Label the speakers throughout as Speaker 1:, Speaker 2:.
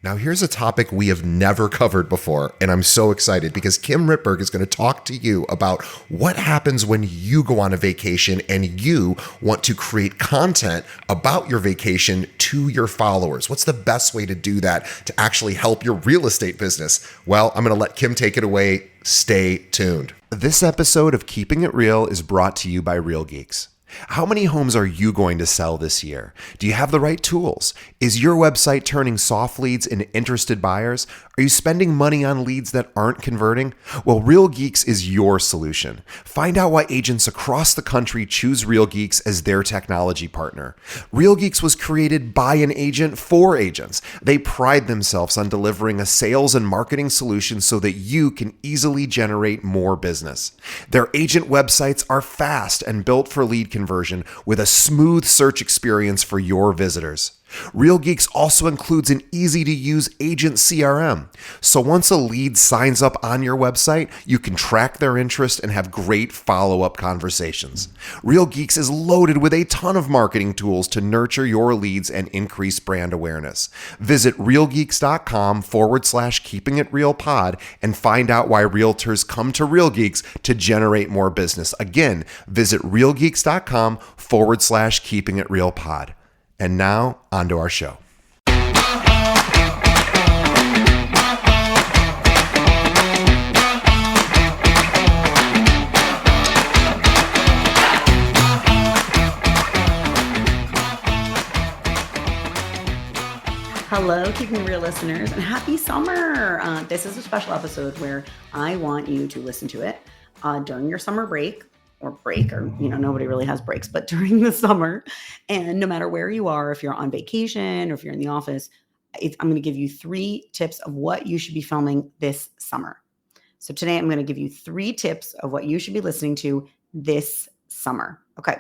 Speaker 1: Now, here's a topic we have never covered before, and I'm so excited because Kim Ritberg is going to talk to you about what happens when you go on a vacation and you want to create content about your vacation to your followers. What's the best way to do that to actually help your real estate business? Well, I'm going to let Kim take it away. Stay tuned. This episode of Keeping It Real is brought to you by Real Geeks. How many homes are you going to sell this year? Do you have the right tools? Is your website turning soft leads into interested buyers? Are you spending money on leads that aren't converting? Well, Real Geeks is your solution. Find out why agents across the country choose Real Geeks as their technology partner. Real Geeks was created by an agent for agents. They pride themselves on delivering a sales and marketing solution so that you can easily generate more business. Their agent websites are fast and built for lead conversion with a smooth search experience for your visitors. Real Geeks also includes an easy-to-use agent CRM. So once a lead signs up on your website, you can track their interest and have great follow-up conversations. Real Geeks is loaded with a ton of marketing tools to nurture your leads and increase brand awareness. Visit realgeeks.com/keepingitrealpod and find out why realtors come to Real Geeks to generate more business. Again, visit realgeeks.com/keepingitrealpod. And now, on to our show.
Speaker 2: Hello, Keeping Real listeners, and happy summer. This is a special episode where I want you to listen to it during your summer break, nobody really has breaks, but during the summer. And no matter where you are, if you're on vacation or if you're in the office, I'm going to give you 3 tips of what you should be filming this summer. So today I'm going to give you 3 tips of what you should be listening to this summer. Okay.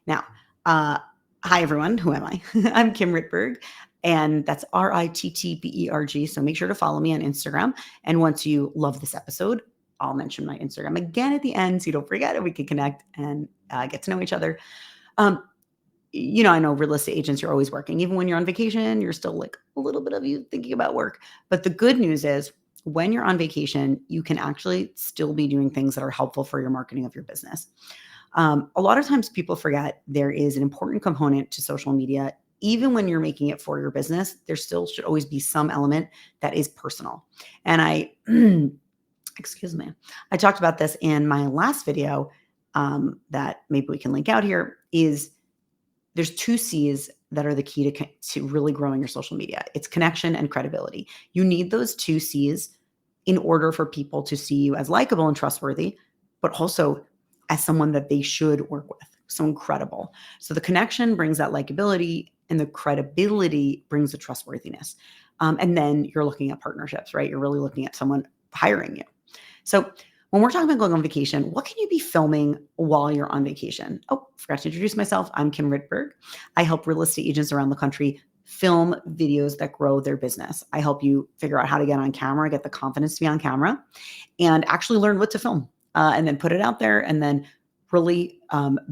Speaker 2: Now, hi everyone. Who am I? I'm Kim Ritberg, and that's RITTBERG. So make sure to follow me on Instagram. And once you love this episode, I'll mention my Instagram again at the end so you don't forget, and we can connect and get to know each other. I know real estate agents, you're always working. Even when you're on vacation, you're still like a little bit of you thinking about work. But the good news is when you're on vacation, you can actually still be doing things that are helpful for your marketing of your business. A lot of times people forget there is an important component to social media. Even when you're making it for your business, there still should always be some element that is personal. And excuse me, I talked about this in my last video that maybe we can link out here. Is there's 2 C's that are the key to really growing your social media. It's connection and credibility. You need those 2 C's in order for people to see you as likable and trustworthy, but also as someone that they should work with, someone credible. So the connection brings that likability, and the credibility brings the trustworthiness. And then you're looking at partnerships, right? You're really looking at someone hiring you. So when we're talking about going on vacation, what can you be filming while you're on vacation? Oh, forgot to introduce myself. I'm Kim Ritberg. I help real estate agents around the country film videos that grow their business. I help you figure out how to get on camera, get the confidence to be on camera, and actually learn what to film, and then put it out there, and then really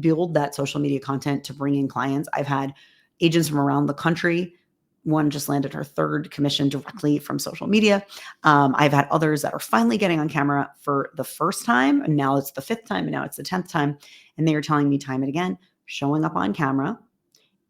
Speaker 2: build that social media content to bring in clients. I've had agents from around the country. One just landed her 3rd commission directly from social media. I've had others that are finally getting on camera for the first time, and now it's the 5th time, and now it's the 10th time. And they are telling me time and again, showing up on camera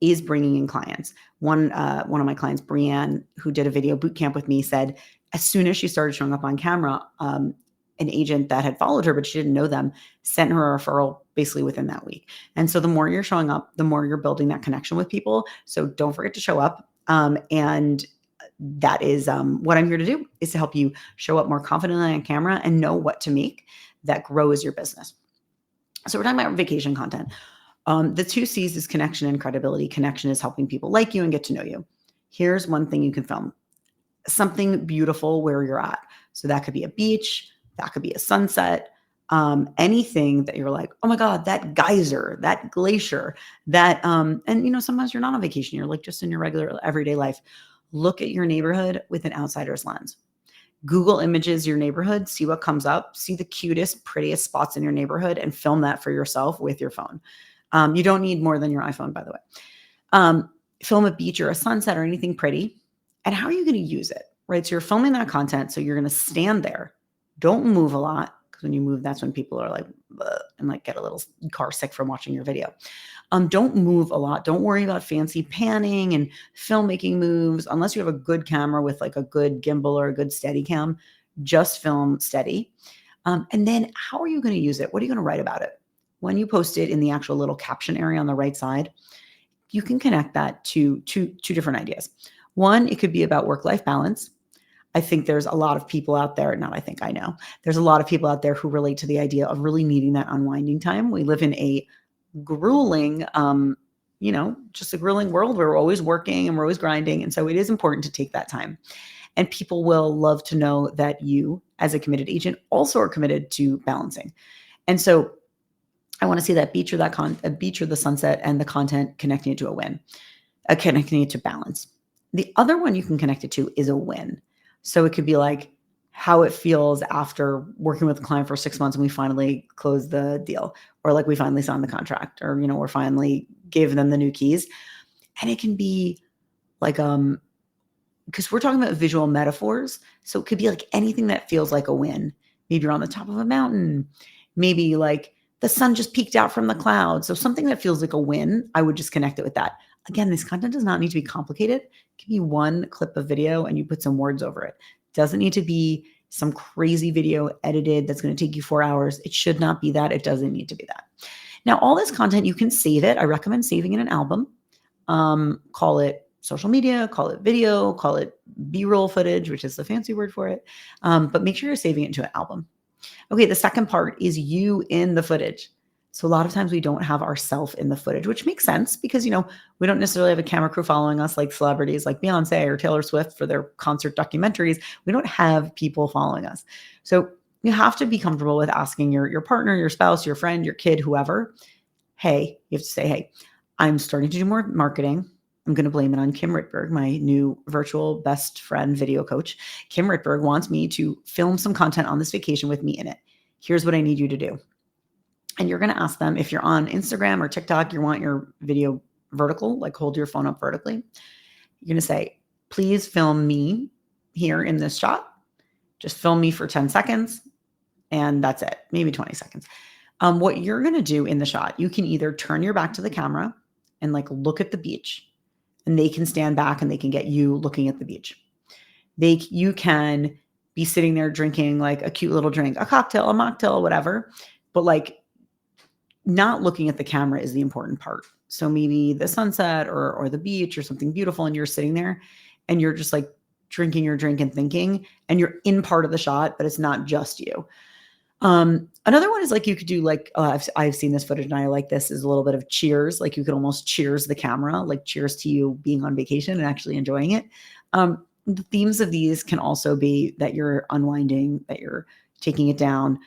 Speaker 2: is bringing in clients. One of my clients, Brianne, who did a video boot camp with me, said as soon as she started showing up on camera, an agent that had followed her, but she didn't know them, sent her a referral basically within that week. And so the more you're showing up, the more you're building that connection with people. So don't forget to show up. And that is what I'm here to do, is to help you show up more confidently on camera and know what to make that grows your business. So we're talking about vacation content. The 2 C's is connection and credibility. Connection is helping people like you and get to know you. Here's one thing you can film. Something beautiful where you're at. So that could be a beach, that could be a sunset, anything that you're like, oh my God, that geyser, that glacier, that, sometimes you're not on vacation. You're like just in your regular everyday life. Look at your neighborhood with an outsider's lens. Google images your neighborhood, see what comes up, see the cutest, prettiest spots in your neighborhood, and film that for yourself with your phone. You don't need more than your iPhone, by the way. Film a beach or a sunset or anything pretty, and how are you going to use it, right? So you're filming that content. So you're going to stand there. Don't move a lot, because when you move, that's when people are like, "Bleh," and like get a little car sick from watching your video. Don't move a lot. Don't worry about fancy panning and filmmaking moves unless you have a good camera with like a good gimbal or a good steady cam. Just film steady. And then how are you going to use it? What are you going to write about it? When you post it in the actual little caption area on the right side, you can connect that to two different ideas. One, it could be about work-life balance. I think there's a lot of people out there, not I think, I know, there's a lot of people out there who relate to the idea of really needing that unwinding time. We live in a grueling, just a grueling world where we're always working and we're always grinding. And so it is important to take that time. And people will love to know that you, as a committed agent, also are committed to balancing. And so I want to see that beach or the sunset and the content connecting it to a win, connecting it to balance. The other one you can connect it to is a win. So it could be like how it feels after working with a client for 6 months and we finally closed the deal, or like we finally signed the contract, or, we're finally gave them the new keys. And it can be like, because we're talking about visual metaphors. So it could be like anything that feels like a win. Maybe you're on the top of a mountain. Maybe like the sun just peeked out from the clouds. So something that feels like a win, I would just connect it with that. Again, this content does not need to be complicated. It can be one clip of video and you put some words over it. Doesn't need to be some crazy video edited that's going to take you 4 hours. It should not be that. It doesn't need to be that. Now, all this content, you can save it. I recommend saving in an album. Call it social media, call it video, call it B-roll footage, which is the fancy word for it. But make sure you're saving it into an album. Okay, the second part is you in the footage. So a lot of times we don't have ourself in the footage, which makes sense because, we don't necessarily have a camera crew following us like celebrities like Beyonce or Taylor Swift for their concert documentaries. We don't have people following us. So you have to be comfortable with asking your partner, your spouse, your friend, your kid, whoever, hey, you have to say, hey, I'm starting to do more marketing. I'm going to blame it on Kim Ritberg, my new virtual best friend video coach. Kim Ritberg wants me to film some content on this vacation with me in it. Here's what I need you to do. And you're going to ask them, if you're on Instagram or TikTok, you want your video vertical, like hold your phone up vertically. You're going to say, please film me here in this shot. Just film me for 10 seconds. And that's it. Maybe 20 seconds. What you're going to do in the shot, you can either turn your back to the camera and like look at the beach, and they can stand back and they can get you looking at the beach. You can be sitting there drinking like a cute little drink, a cocktail, a mocktail, whatever, but like not looking at the camera is the important part. So maybe the sunset or the beach or something beautiful, and you're sitting there and you're just like drinking your drink and thinking, and you're in part of the shot, but it's not just you. Another one is like you could do like, I've seen this footage and I like this, is a little bit of cheers. Like you could almost cheers the camera, like cheers to you being on vacation and actually enjoying it. The themes of these can also be that you're unwinding, that you're taking it down.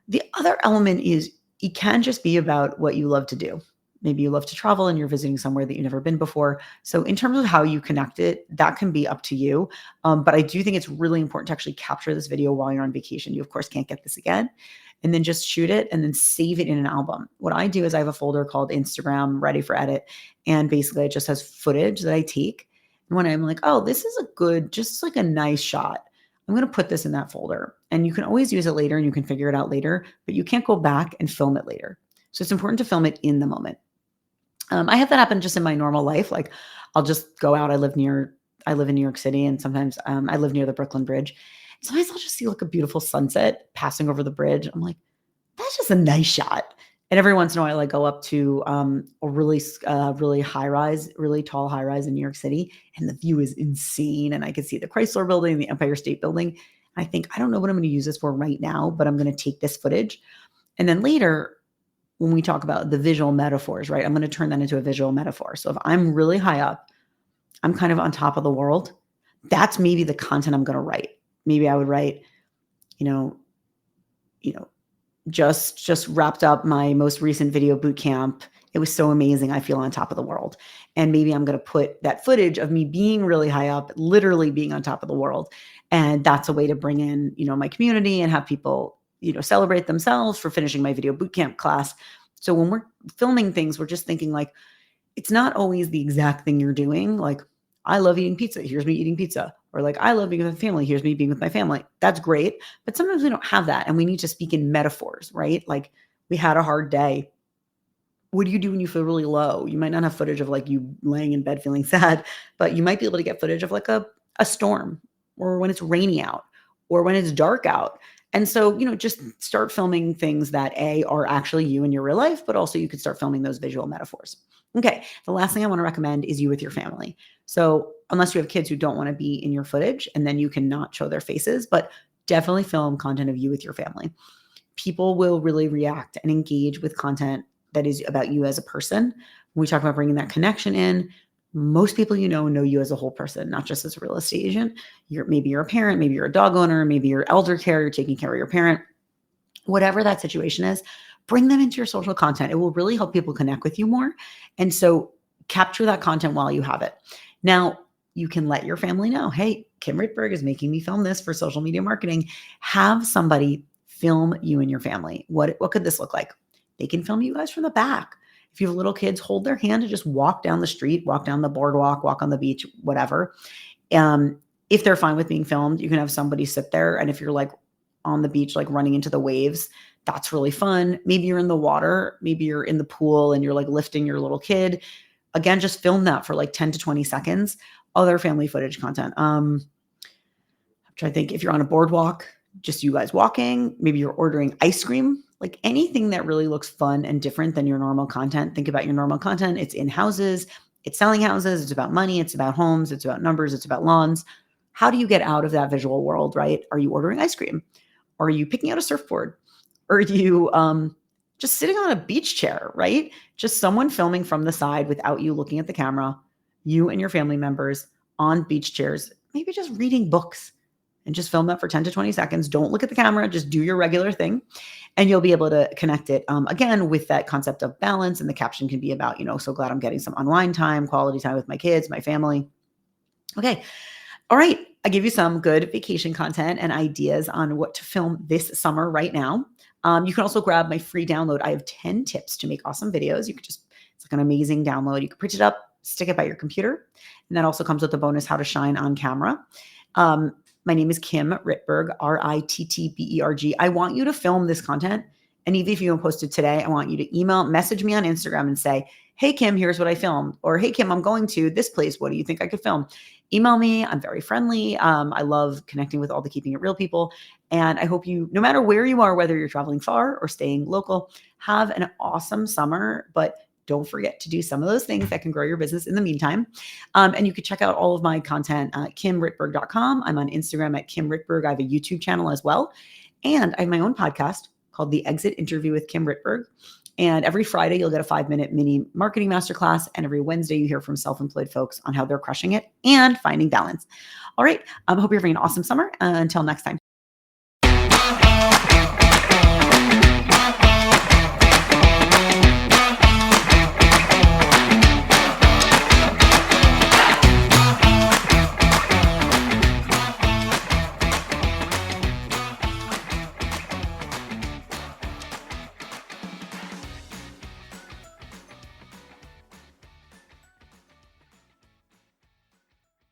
Speaker 2: The other element is it can just be about what you love to do. Maybe you love to travel and you're visiting somewhere that you've never been before. So in terms of how you connect it, that can be up to you. But I do think it's really important to actually capture this video while you're on vacation. You, of course, can't get this again. And then just shoot it and then save it in an album. What I do is I have a folder called Instagram Ready for Edit. And basically it just has footage that I take. And when I'm like, oh, this is a good, just like a nice shot, I'm going to put this in that folder. And you can always use it later and you can figure it out later, but you can't go back and film it later. So it's important to film it in the moment. I have that happen just in my normal life. Like I'll just go out. I live in New York City, and sometimes I live near the Brooklyn Bridge. Sometimes I'll just see like a beautiful sunset passing over the bridge. I'm like, that's just a nice shot. And every once in a while I go up to a really tall high rise in New York City, and the view is insane. And I can see the Chrysler Building, the Empire State Building. I think, I don't know what I'm going to use this for right now, but I'm going to take this footage. And then later, when we talk about the visual metaphors, right, I'm going to turn that into a visual metaphor. So if I'm really high up, I'm kind of on top of the world, that's maybe the content I'm going to write. Maybe I would write, just wrapped up my most recent video boot camp. It was so amazing. I feel on top of the world. And maybe I'm going to put that footage of me being really high up, literally being on top of the world. And that's a way to bring in, my community and have people, celebrate themselves for finishing my video boot camp class. So when we're filming things, we're just thinking like, it's not always the exact thing you're doing. Like I love eating pizza. Here's me eating pizza. Or like, I love being with my family. Here's me being with my family. That's great. But sometimes we don't have that. And we need to speak in metaphors, right? Like, we had a hard day. What do you do when you feel really low? You might not have footage of like you laying in bed feeling sad, but you might be able to get footage of like a storm, or when it's rainy out, or when it's dark out. And so, just start filming things that are actually you in your real life, but also you could start filming those visual metaphors. Okay. The last thing I want to recommend is you with your family. So unless you have kids who don't want to be in your footage, and then you cannot show their faces, but definitely film content of you with your family. People will really react and engage with content that is about you as a person. When we talk about bringing that connection in, most people know you as a whole person, not just as a real estate agent. Maybe you're a parent, maybe you're a dog owner, maybe you're elder care, you're taking care of your parent. Whatever that situation is, bring them into your social content. It will really help people connect with you more. And so capture that content while you have it. Now, you can let your family know, hey, Kim Ritberg is making me film this for social media marketing. Have somebody film you and your family. What could this look like? They can film you guys from the back. If you have little kids, hold their hand and just walk down the street, walk down the boardwalk, walk on the beach, whatever. If they're fine with being filmed, you can have somebody sit there. And if you're like on the beach, like running into the waves, that's really fun. Maybe you're in the water, maybe you're in the pool and you're like lifting your little kid. Again, just film that for like 10 to 20 seconds. Other family footage content. I'm trying to think, if you're on a boardwalk, just you guys walking, maybe you're ordering ice cream, like anything that really looks fun and different than your normal content. Think about your normal content. It's in houses, it's selling houses, it's about money, it's about homes, it's about numbers, it's about lawns. How do you get out of that visual world, right? Are you ordering ice cream? Or are you picking out a surfboard? Or are you just sitting on a beach chair, right? Just someone filming from the side without you looking at the camera, you and your family members on beach chairs, maybe just reading books, and just film that for 10 to 20 seconds. Don't look at the camera, just do your regular thing. And you'll be able to connect it again with that concept of balance. And the caption can be about, so glad I'm getting some unwind time, quality time with my kids, my family. Okay. All right. I give you some good vacation content and ideas on what to film this summer right now. You can also grab my free download. I have 10 tips to make awesome videos. It's like an amazing download. You can print it up, stick it by your computer. And that also comes with the bonus, how to shine on camera. My name is Kim Ritberg, Rittberg. I want you to film this content. And even if you don't post it today, I want you to message me on Instagram and say, hey, Kim, here's what I filmed. Or, hey, Kim, I'm going to this place. What do you think I could film? Email me. I'm very friendly. I love connecting with all the Keeping It Real people. And I hope you, no matter where you are, whether you're traveling far or staying local, have an awesome summer. But don't forget to do some of those things that can grow your business in the meantime. And you can check out all of my content at kimritberg.com. I'm on Instagram at Kim Ritberg. I have a YouTube channel as well. And I have my own podcast called The Exit Interview with Kim Ritberg. And every Friday, you'll get a 5-minute mini marketing masterclass. And every Wednesday, you hear from self-employed folks on how they're crushing it and finding balance. All right. I hope you're having an awesome summer. Until next time.